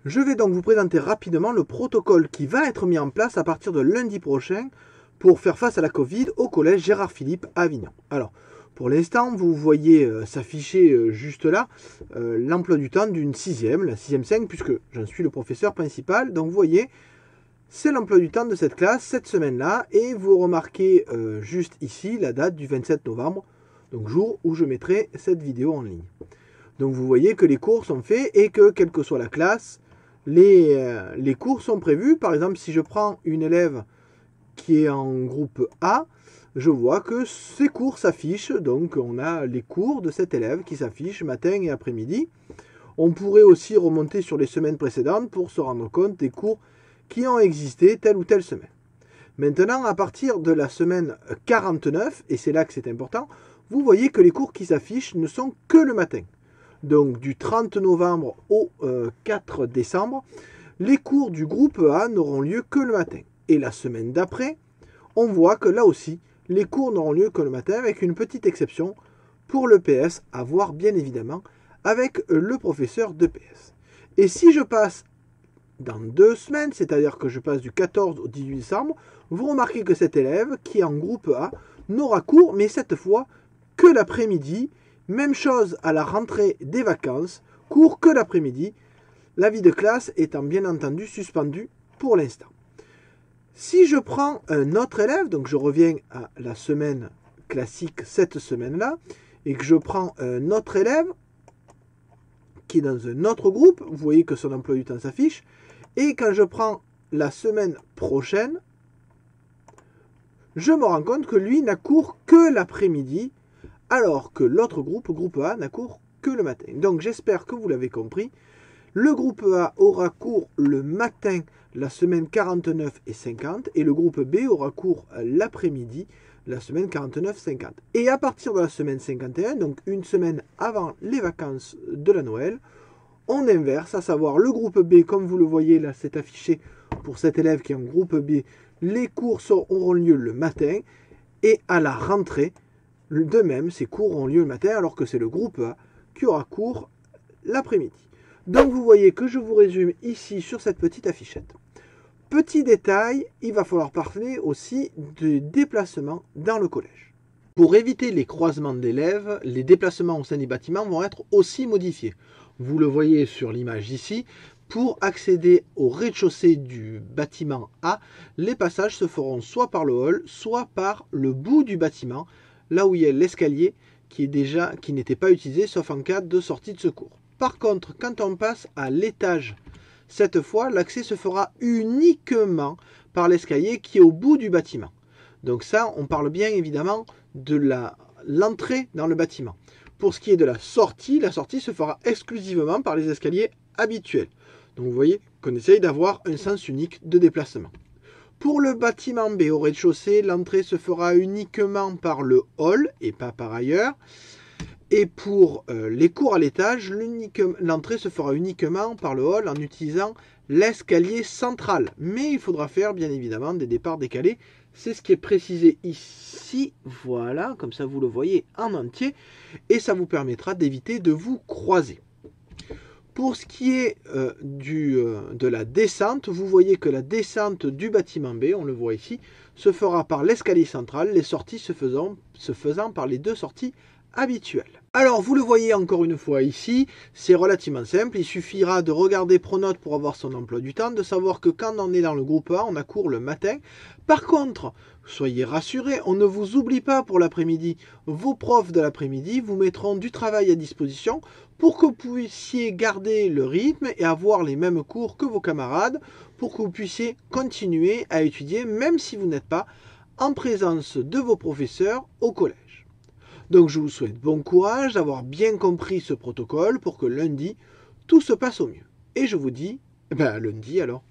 Je vais donc vous présenter rapidement le protocole qui va être mis en place à partir de lundi prochain pour faire face à la Covid au collège Gérard Philipe à Avignon. Alors, pour l'instant, vous voyez s'afficher juste là l'emploi du temps d'une sixième, la 6e 5, puisque j'en suis le professeur principal. Donc vous voyez, c'est l'emploi du temps de cette classe, cette semaine-là, et vous remarquez juste ici la date du 27 novembre, donc jour où je mettrai cette vidéo en ligne. Donc vous voyez que les cours sont faits et que, quelle que soit la classe, les cours sont prévus. Par exemple, si je prends une élève qui est en groupe A, je vois que ces cours s'affichent. Donc on a les cours de cet élève qui s'affichent matin et après-midi. On pourrait aussi remonter sur les semaines précédentes pour se rendre compte des cours qui ont existé telle ou telle semaine. Maintenant, à partir de la semaine 49, et c'est là que c'est important, vous voyez que les cours qui s'affichent ne sont que le matin. Donc du 30 novembre au 4 décembre, les cours du groupe A n'auront lieu que le matin. Et la semaine d'après, on voit que là aussi, les cours n'auront lieu que le matin, avec une petite exception pour le PS, à voir bien évidemment avec le professeur de PS. Et si je passe dans 2 semaines, c'est-à-dire que je passe du 14 au 18 décembre, vous remarquez que cet élève qui est en groupe A n'aura cours, mais cette fois que l'après-midi. Même chose à la rentrée des vacances, cours que l'après-midi, la vie de classe étant bien entendu suspendue pour l'instant. Si je prends un autre élève, donc je reviens à la semaine classique cette semaine-là, et que je prends un autre élève qui est dans un autre groupe, vous voyez que son emploi du temps s'affiche, et quand je prends la semaine prochaine, je me rends compte que lui n'a cours que l'après-midi, alors que l'autre groupe, groupe A, n'a cours que le matin. Donc j'espère que vous l'avez compris. Le groupe A aura cours le matin, la semaine 49 et 50, et le groupe B aura cours l'après-midi, la semaine 49-50. Et à partir de la semaine 51, donc une semaine avant les vacances de la Noël, on inverse, à savoir le groupe B, comme vous le voyez là, c'est affiché pour cet élève qui est en groupe B, les cours auront lieu le matin, et à la rentrée, de même, ces cours auront lieu le matin, alors que c'est le groupe A qui aura cours l'après-midi. Donc vous voyez que je vous résume ici sur cette petite affichette. Petit détail, il va falloir parler aussi de déplacements dans le collège. Pour éviter les croisements d'élèves, les déplacements au sein des bâtiments vont être aussi modifiés. Vous le voyez sur l'image ici. Pour accéder au rez-de-chaussée du bâtiment A, les passages se feront soit par le hall, soit par le bout du bâtiment, là où il y a l'escalier qui n'était pas utilisé sauf en cas de sortie de secours. Par contre, quand on passe à l'étage, cette fois, l'accès se fera uniquement par l'escalier qui est au bout du bâtiment. Donc ça, on parle bien évidemment de l'entrée dans le bâtiment. Pour ce qui est de la sortie se fera exclusivement par les escaliers habituels. Donc vous voyez qu'on essaye d'avoir un sens unique de déplacement. Pour le bâtiment B au rez-de-chaussée, l'entrée se fera uniquement par le hall et pas par ailleurs. Et pour les cours à l'étage, l'entrée se fera uniquement par le hall en utilisant l'escalier central. Mais il faudra faire bien évidemment des départs décalés. C'est ce qui est précisé ici. Voilà, comme ça vous le voyez en entier. Et ça vous permettra d'éviter de vous croiser. Pour ce qui est de la descente, vous voyez que la descente du bâtiment B, on le voit ici, se fera par l'escalier central, les sorties se faisant par les 2 sorties habituelles. Alors vous le voyez encore une fois ici, c'est relativement simple, il suffira de regarder Pronote pour avoir son emploi du temps, de savoir que quand on est dans le groupe A, on a cours le matin. Par contre, soyez rassurés, on ne vous oublie pas pour l'après-midi. Vos profs de l'après-midi vous mettront du travail à disposition pour que vous puissiez garder le rythme et avoir les mêmes cours que vos camarades, pour que vous puissiez continuer à étudier même si vous n'êtes pas en présence de vos professeurs au collège. Donc je vous souhaite bon courage d'avoir bien compris ce protocole pour que lundi, tout se passe au mieux. Et je vous dis, à lundi alors.